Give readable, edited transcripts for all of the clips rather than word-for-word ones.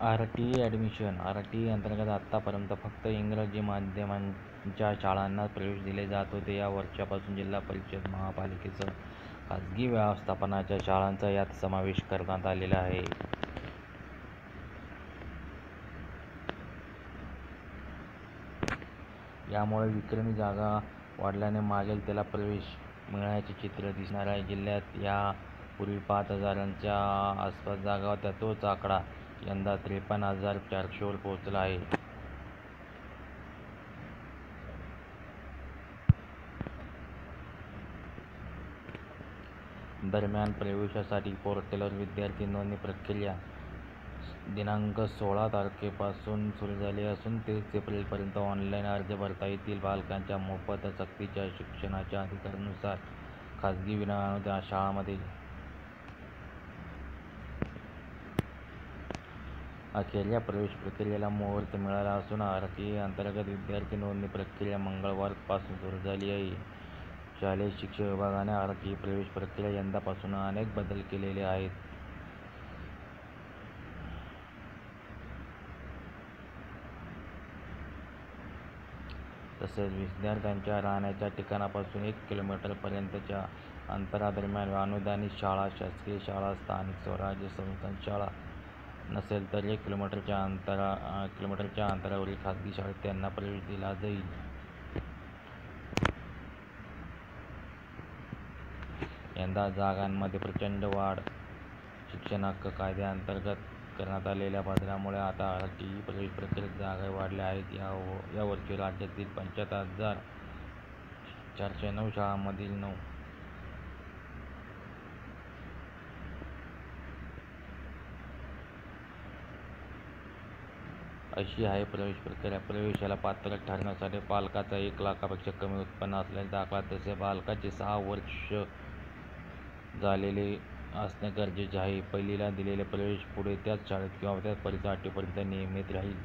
आर.टी.ई. Admission. आर.टी.ई. अंतर्गत आतापर्यंत फक्त इंग्रजी माध्यमांच्या शाळांना प्रवेश दिले जात होते. या वर्षापासून जिल्हा परिषद, महापालिकेसह खासगी व्यवस्थापनाच्या शाळांचा यात समावेश करण्यात आलेला आहे. यामुळे विक्रमी जागा वाढल्याने मागेल त्याला प्रवेश मिळण्याचे चित्र दिसणार आहे. जिल्ह्यात यापूर्वी 5,000च्या आसपास जागा होत्या. तोच आकडा यंदा 53,400 वर पोहोचला आहे. दरम्यान, प्रवेशासाठी पोर्टलवर विद्यार्थी नोंदणी प्रक्रिया दिनांक 16 तारखेपासून सुरू झाली असून 30 एप्रिलपर्यंत ऑनलाईन अर्ज भरता येतील. पालकांच्या मोफत सक्तीच्या शिक्षणाच्या अधिकारानुसार खासगी विनाअनुदानित शाळांमध्ये अखेर या प्रवेश प्रक्रियेला मुहूर्त मिळाला असून आर.टी.ई. अंतर्गत विद्यार्थी नोंदणी प्रक्रिया मंगळवारपासून सुरू झाली आहे. शालेय शिक्षण विभागाने आर.टी.ई. प्रवेश प्रक्रियेत यंदापासून अनेक बदल केलेले आहेत. तसेच विद्यार्थ्यांच्या राहण्याच्या ठिकाणापासून 1 किलोमीटरपर्यंतच्या अंतरादरम्यान अनुदानित शाळा, शासकीय शाळा, स्थानिक स्वराज्य संस्थांची शाळा नसेल तर 1 किलोमीटरच्या अंतरावरील खासगी शाळेत त्यांना प्रवेश दिला जाईल. यंदा जागांमध्ये प्रचंड वाढ. शिक्षण हक्क कायद्याअंतर्गत करण्यात आलेल्या बदलामुळे आता आर.टी.ई. प्रवेश प्रक्रियेत जागा वाढल्या आहेत. यावर्षी राज्यातील 75,409 शाळांमधील 9. अशी आहे प्रवेश प्रक्रिया. प्रवेशाला पात्र ठरण्यासाठी पालकाचा 1 लाखापेक्षा कमी उत्पन्न असल्याचा दाखला तसेच बालकाचे 6 वर्ष झालेले असणे गरजेचे आहे. पहिलीला दिलेला प्रवेश पुढे त्याच शाळेत किंवा त्याच परिसरात आठवीपर्यंत नियमित राहील.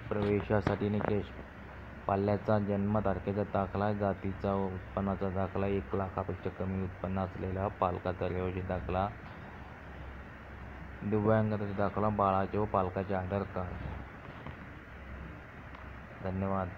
प्रवेशासाठी निकष: पाल्याचा जन्मतारखेचा दाखला, जातीचा व उत्पन्नाचा दाखला, 1 लाखापेक्षा कमी उत्पन्न असलेल्या पालकाचा रहिवासी दाखला, दिव्यांगतेचा दाखला, बाळाचे व पालकाचे आधार कार्ड. धन्यवाद.